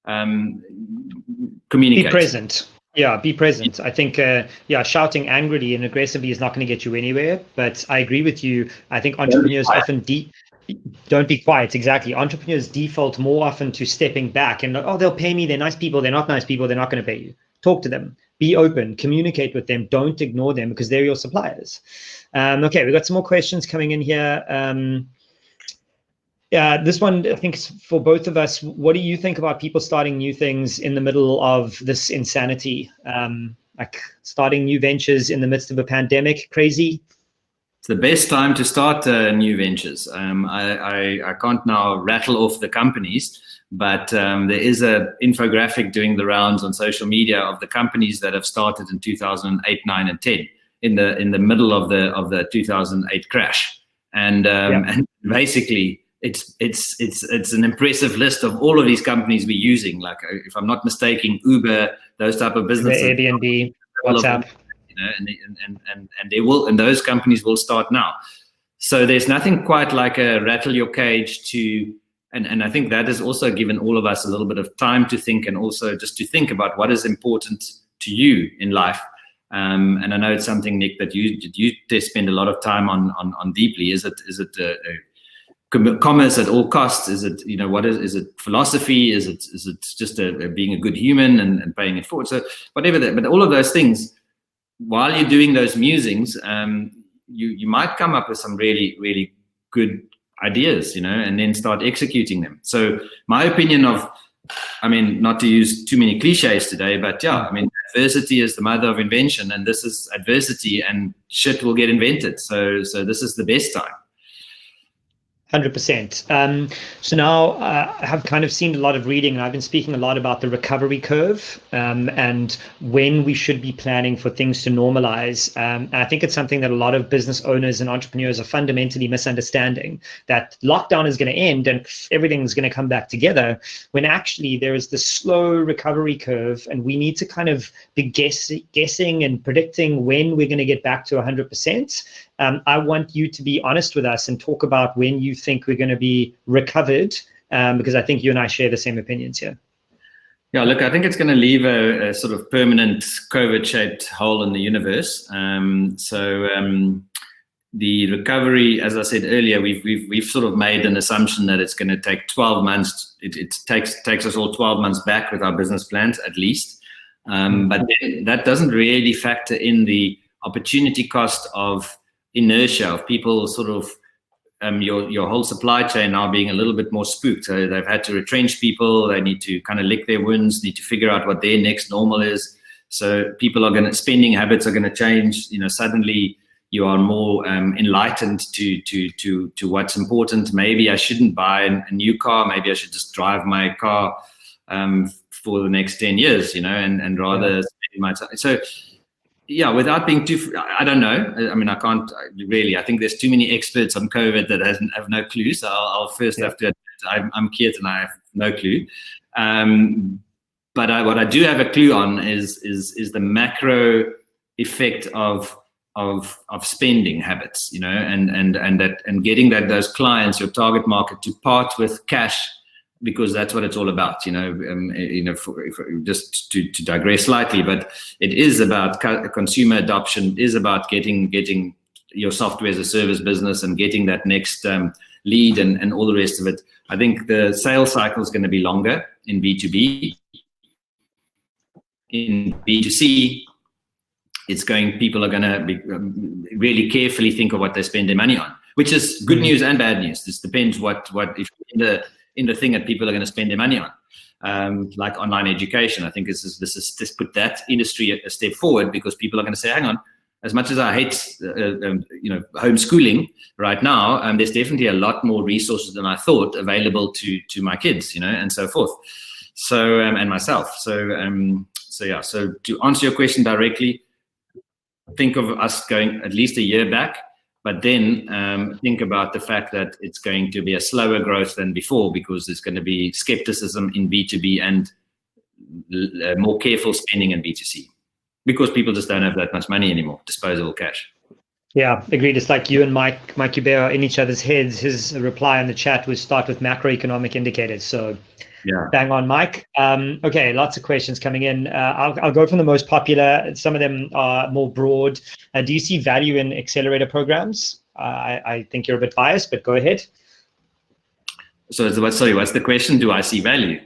communicate. Be present. Yeah, be present. I think, shouting angrily and aggressively is not going to get you anywhere. But I agree with you. I think entrepreneurs often don't be quiet. Exactly. Entrepreneurs default more often to stepping back and, they'll pay me. They're nice people. They're not nice people. They're not going to pay you. Talk to them. Be open. Communicate with them. Don't ignore them, because they're your suppliers. Okay, we've got some more questions coming in here. This one, I think, is for both of us. What do you think about people starting new things in the middle of this insanity? Like starting new ventures in the midst of a pandemic? Crazy? It's the best time to start new ventures. I can't now rattle off the companies, but there is an infographic doing the rounds on social media of the companies that have started in 2008, 9, and 10 in the middle of the 2008 crash, and basically it's an impressive list of all of these companies we're using. Like, if I'm not mistaken, Uber, those type of businesses, Airbnb, WhatsApp. And those companies will start now. So there's nothing quite like a rattle your cage to, and I think that has also given all of us a little bit of time to think, and also just to think about what is important to you in life. And I know it's something, Nic, that you spend a lot of time on deeply. Is it commerce at all costs? Is it, what is it philosophy? Is it just being a good human and paying it forward? So whatever that, but all of those things, while you're doing those musings, you might come up with some really, really good ideas, and then start executing them. So my opinion not to use too many cliches today, but adversity is the mother of invention, and this is adversity, and shit will get invented. So this is the best time. 100%. So now I have kind of seen a lot of reading, and I've been speaking a lot about the recovery curve and when we should be planning for things to normalize. And I think it's something that a lot of business owners and entrepreneurs are fundamentally misunderstanding, that lockdown is going to end and everything's going to come back together, when actually there is this slow recovery curve, and we need to kind of be guessing and predicting when we're going to get back to 100%. I want you to be honest with us and talk about when you think we're going to be recovered, because I think you and I share the same opinions here. Yeah, look, I think it's going to leave a sort of permanent COVID-shaped hole in the universe. The recovery, as I said earlier, we've sort of made an assumption that it's going to take 12 months. It takes us all 12 months back with our business plans, at least. But that doesn't really factor in the opportunity cost of inertia, of people sort of your whole supply chain now being a little bit more spooked. So they've had to retrench people. They need to kind of lick their wounds, need to figure out what their next normal is. So spending habits are going to change. Suddenly you are more enlightened to what's important. Maybe I shouldn't buy a new car. Maybe I should just drive my car for the next 10 years, and rather spend my time. So yeah, without being too, I don't know. I can't really. I think there's too many experts on COVID that have no clue. So I'll first have to admit I'm Keet and I have no clue. But what I do have a clue on is the macro effect of spending habits, and getting those clients, your target market, to part with cash, because that's what it's all about, just to digress slightly, but it is about consumer adoption, is about getting your software as a service business and getting that next lead and all the rest of it. I think the sales cycle is going to be longer in B2B. In B2C, people are going to be really carefully think of what they spend their money on, which is good news and bad news. This depends what if in the thing that people are going to spend their money on, like online education. I think this is put that industry a step forward, because people are going to say, hang on, as much as I hate homeschooling right now, there's definitely a lot more resources than I thought available to my kids, and so forth. So and myself. So to answer your question directly, think of us going at least a year back, but then think about the fact that it's going to be a slower growth than before, because there's going to be skepticism in B2B and more careful spending in B2C, because people just don't have that much money anymore, disposable cash. Yeah, agreed. It's like you and Mike Hubert are in each other's heads. His reply in the chat was start with macroeconomic indicators. So yeah, bang on, Mike. Okay, lots of questions coming in. I'll go from the most popular. Some of them are more broad. Do you see value in accelerator programs? I think you're a bit biased, but go ahead. So what's the question? Do I see value?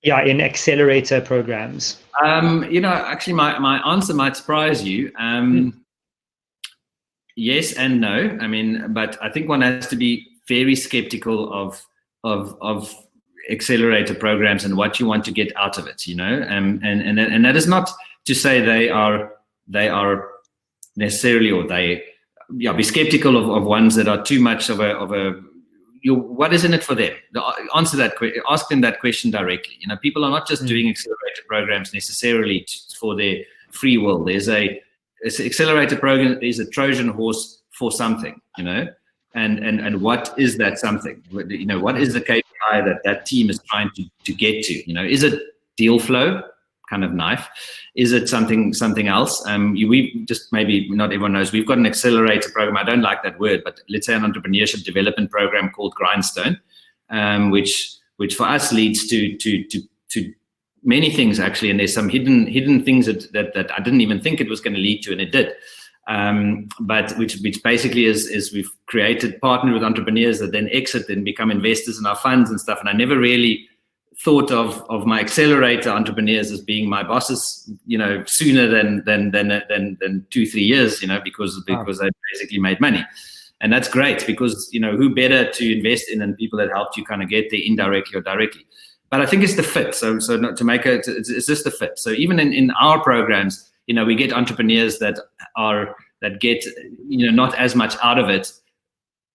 Yeah, in accelerator programs. Actually, my answer might surprise you. Yes and no. I mean, but I think one has to be very skeptical of accelerator programs and what you want to get out of it. And that is not to say they are necessarily, or be skeptical of ones that are too much of a. What is in it for them? Ask them that question directly. People are not just doing accelerator programs necessarily for their free will. Accelerator program is a Trojan horse for something, and what is that something? What is the KPI that team is trying to get to? Is it deal flow, kind of knife? Is it something else? We just, maybe not everyone knows, we've got an accelerator program. I don't like that word, but let's say an entrepreneurship development program called Grindstone, which for us leads to many things actually, and there's some hidden things that I didn't even think it was going to lead to, and it did. But which basically is we've partnered with entrepreneurs that then exit and become investors in our funds and stuff. And I never really thought of my accelerator entrepreneurs as being my bosses, sooner than 2-3 years, because they basically made money. And that's great, because who better to invest in than people that helped you kind of get there indirectly or directly. But I think it's the fit. So not to make it's just the fit. So even in our programs, we get entrepreneurs that get not as much out of it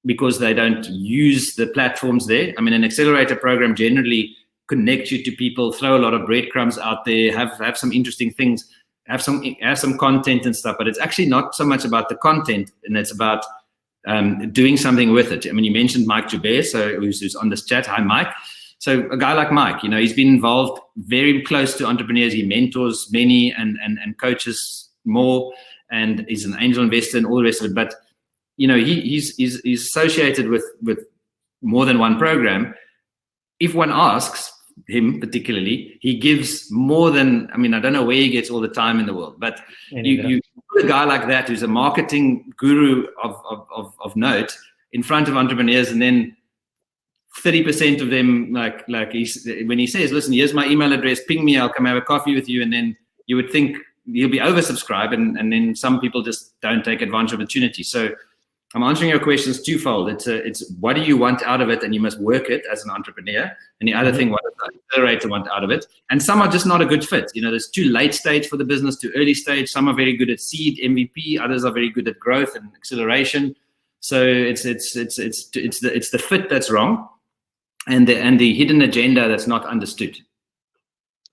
because they don't use the platforms there. I mean, an accelerator program generally connect you to people, throw a lot of breadcrumbs out there, have some interesting things, have some content and stuff. But it's actually not so much about the content, and it's about doing something with it. I mean, you mentioned Mike Joubert, who's on this chat. Hi, Mike. So a guy like Mike, he's been involved very close to entrepreneurs. He mentors many and coaches more, and he's an angel investor and all the rest of it. But he's associated with more than one program. If one asks him particularly, he gives more than, I mean, I don't know where he gets all the time in the world, but you put a guy like that who's a marketing guru of note in front of entrepreneurs, and then 30% of them, like when he says, listen, here's my email address, ping me, I'll come have a coffee with you. And then you would think he'll be oversubscribed, and then some people just don't take advantage of opportunity. So I'm answering your questions twofold. It's what do you want out of it, and you must work it as an entrepreneur. And the other thing, what does the accelerator want out of it? And some are just not a good fit. There's too late stage for the business, too early stage. Some are very good at seed, MVP. Others are very good at growth and acceleration. So it's the fit that's wrong, and the hidden agenda that's not understood.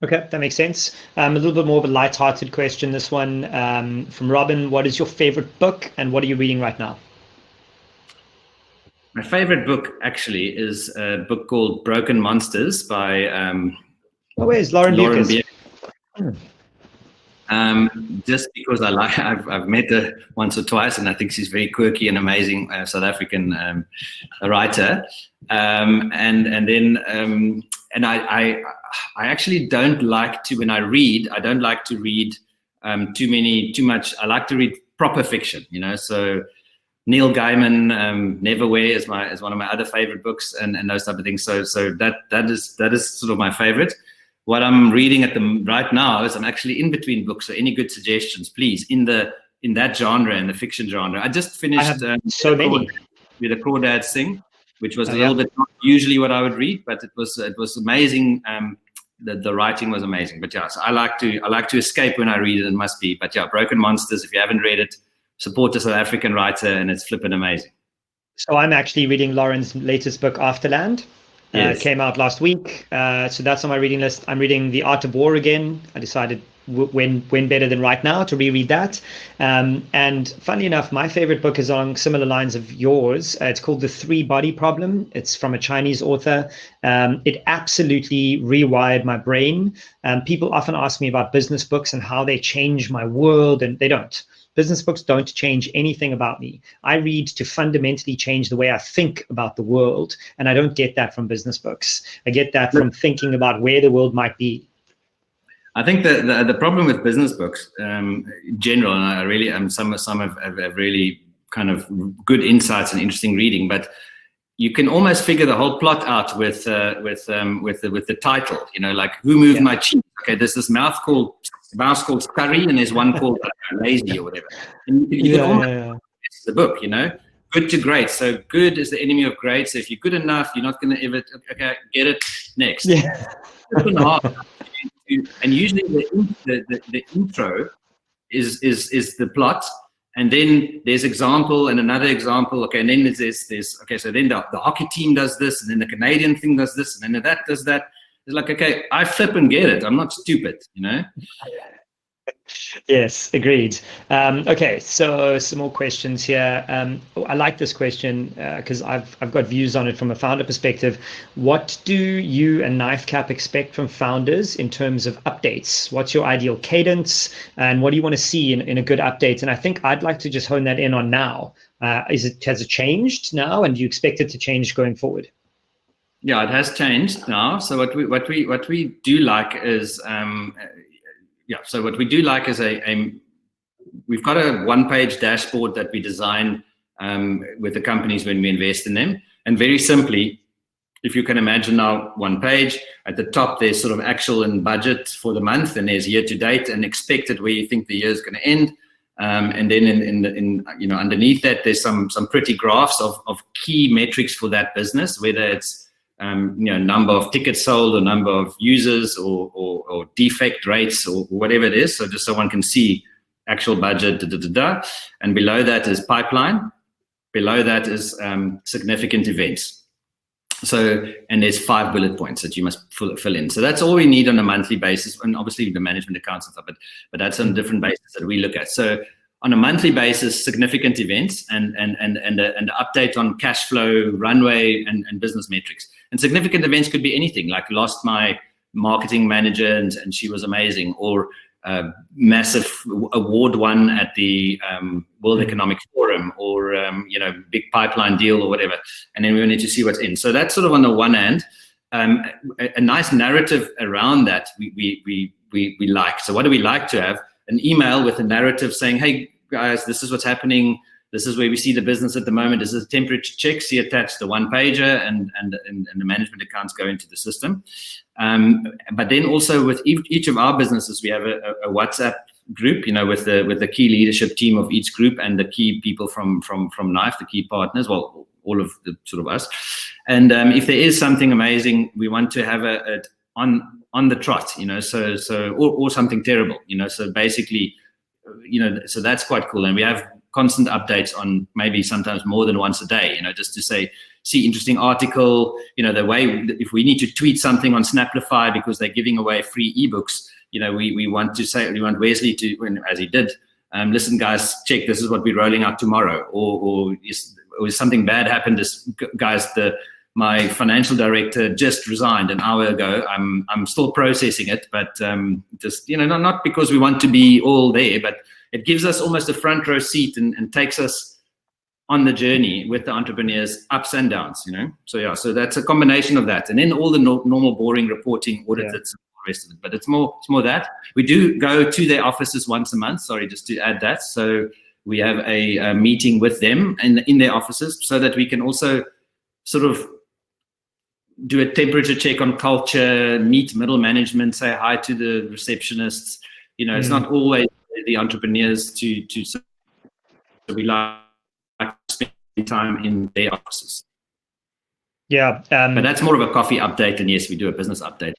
Okay, that makes sense. A little bit more of a light-hearted question, this one from Robin. What is your favorite book, and what are you reading right now? My favorite book actually is a book called Broken Monsters by where's Lauren Lucas? Just because I've met her once or twice, and I think she's very quirky and amazing South African writer. I actually don't like to, when I read, I don't like to read too much. I like to read proper fiction, so Neil Gaiman, Neverwhere is one of my other favorite books, and those type of things. So that is sort of my favorite. what I'm reading right now is I'm actually in between books. So any good suggestions, please, in that genre, in the fiction genre. I just finished so many with a Crawdads thing, which was a yeah. little bit not usually what I would read, but it was amazing. The writing was amazing. But yeah, so I like to escape when I read it. It must be. But yeah, Broken Monsters. If you haven't read it, support a South African writer, and it's flipping amazing. So I'm actually reading Lauren's latest book, Afterland. Yes. Came out last week. So that's on my reading list. I'm reading The Art of War again. I decided when better than right now to reread that. And funnily enough, my favorite book is along similar lines of yours. It's called The Three Body Problem. It's from a Chinese author. It absolutely rewired my brain. People often ask me about business books and how they change my world, and they don't. Business books don't change anything about me. I read to fundamentally change the way I think about the world, and I don't get that from business books. I get that from thinking about where the world might be. I think the problem with business books, in general, and I really some have really kind of good insights and interesting reading, but you can almost figure the whole plot out with the title. You know, like Who Moved My Cheese? Okay, there's this mouse called Scurry, and there's one called Lazy or whatever. And you can almost it's the book. You know, good to great. So good is the enemy of great. So if you're good enough, you're not going to ever get it next. Yeah. And usually the intro is the plot, and then there's example and another example. Okay, and then there's okay. So then the hockey team does this, and then the Canadian thing does this, and then that does that. It's like, okay, I flip and get it. I'm not stupid, you know. Yes, agreed. Okay, so some more questions here. I like this question because I've got views on it from a founder perspective. What do you and KnifeCap expect from founders in terms of updates? What's your ideal cadence, and what do you want to see in a good update? And I think I'd like to just hone that in on now. Has it changed now, and do you expect it to change going forward? Yeah, it has changed now. So what we do like is so what we do like is we've got a one-page dashboard that we design with the companies when we invest in them. And very simply, if you can imagine now, one page at the top, there's sort of actual and budget for the month, and there's year to date and expected where you think the year is going to end. And then in underneath that, there's some pretty graphs of key metrics for that business, whether it's number of tickets sold, or number of users, or defect rates, or whatever it is. So just so one can see actual budget, and below that is pipeline. Below that is significant events. So, and there's 5 bullet points that you must fill in. So that's all we need on a monthly basis, and obviously the management accounts and stuff, but that's on different basis that we look at. So on a monthly basis, significant events and an update on cash flow, runway, and business metrics. And significant events could be anything, like lost my marketing manager and she was amazing, or massive award won at the World Economic Forum, or big pipeline deal or whatever. And then we need to see what's in. So that's sort of on the one hand. A nice narrative around that we like. So what do we like to have? An email with a narrative saying, hey guys, this is what's happening. This is where we see the business at the moment. This is a temperature check. See attached the one pager, and the management accounts go into the system. But then also with each of our businesses, we have a WhatsApp group, with the key leadership team of each group and the key people from Knife, the key partners, well, all of the sort of us. And if there is something amazing, we want to have it on the trot, or something terrible, so basically, so that's quite cool. And we have constant updates on maybe sometimes more than once a day, just to say, see interesting article, the way, if we need to tweet something on Snaplify because they're giving away free ebooks, we want Wesley to, as he did, listen guys, check, this is what we're rolling out tomorrow, or something bad happened, guys, my financial director just resigned an hour ago. I'm still processing it, but just not because we want to be all there, but it gives us almost a front row seat and takes us on the journey with the entrepreneurs, ups and downs. So yeah, so that's a combination of that, and then all the normal boring reporting, audits, and the rest of it. But it's more that we do go to their offices once a month. Sorry, just to add that. So we have a meeting with them in their offices, so that we can also sort of do a temperature check on culture, meet middle management, say hi to the receptionists. It's not always the entrepreneurs to so we like spending time in their offices. Yeah. But that's more of a coffee update, and yes, we do a business update.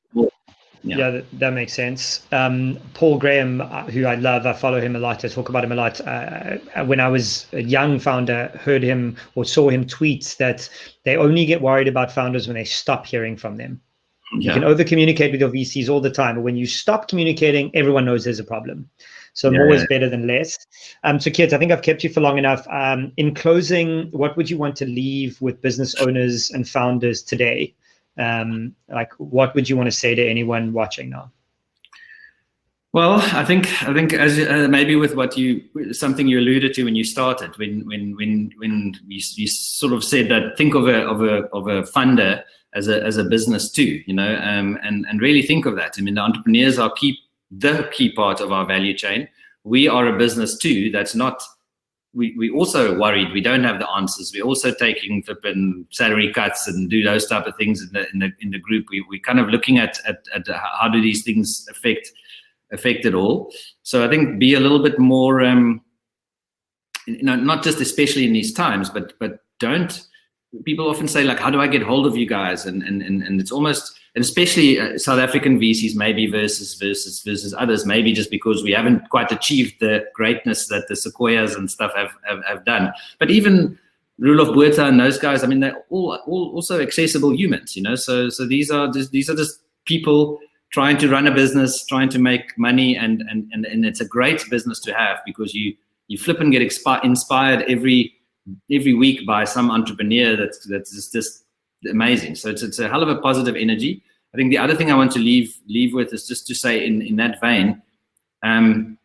Yeah, that makes sense. Paul Graham, who I love, I follow him a lot. I talk about him a lot. When I was a young founder, heard him or saw him tweet that they only get worried about founders when they stop hearing from them. You can over communicate with your VCs all the time, but when you stop communicating, everyone knows there's a problem. So more is better than less. So Keet, I think I've kept you for long enough. In closing, what would you want to leave with business owners and founders today? Like, what would you want to say to anyone watching now? Well, I think as maybe with something you alluded to when you started, when you sort of said that, think of a funder as a business too, and really think of that. I mean, the entrepreneurs are the key part of our value chain. We are a business too. That's not. We also worried we don't have the answers. We're also taking flipping salary cuts and do those type of things in the group. We kind of looking at how do these things affect it all. So I think be a little bit more, not just especially in these times, but don't. People often say, like, how do I get hold of you guys? And it's almost, and especially South African VCs maybe versus others, maybe just because we haven't quite achieved the greatness that the Sequoias and stuff have done. But even Roelof Botha and those guys, I mean, they're all also accessible humans, So these are just people trying to run a business, trying to make money, and it's a great business to have, because you flip and get inspired every week by some entrepreneur that's just amazing. So it's a hell of a positive energy. I think the other thing I want to leave with is just to say in that vein, there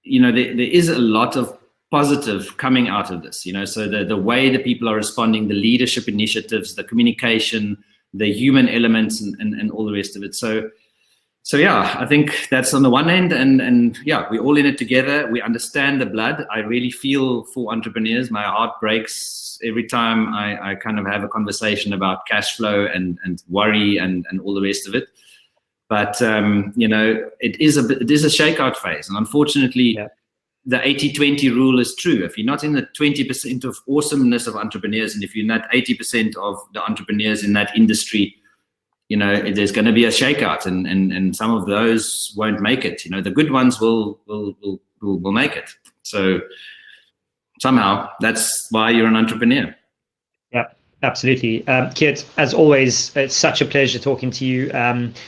is a lot of positive coming out of this, so the way that people are responding, the leadership initiatives, the communication, the human elements, and all the rest of it. So yeah, I think that's on the one end, and yeah, we're all in it together. We understand the blood. I really feel for entrepreneurs. My heart breaks every time I kind of have a conversation about cash flow and worry and all the rest of it. But it is a shakeout phase, and unfortunately, the 80-20 rule is true. If you're not in the 20% of awesomeness of entrepreneurs, and if you're not 80% of the entrepreneurs in that industry, there's going to be a shakeout, and some of those won't make it. The good ones will make it. So somehow that's why you're an entrepreneur. Yeah, absolutely. Keet, as always, it's such a pleasure talking to you.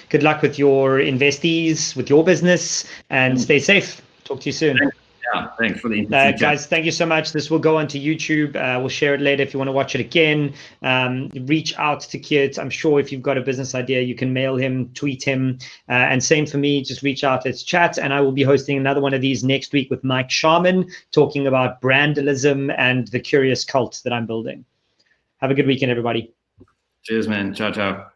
Good luck with your investees, with your business, and stay safe. Talk to you soon. Yeah, thanks for the interview. Guys, thank you so much. This will go onto YouTube. We'll share it later if you want to watch it again. Reach out to Keet. I'm sure if you've got a business idea, you can mail him, tweet him. And same for me, just reach out, let's chat. And I will be hosting another one of these next week with Mike Sharman, talking about brandalism and the curious cult that I'm building. Have a good weekend, everybody. Cheers, man. Ciao, ciao.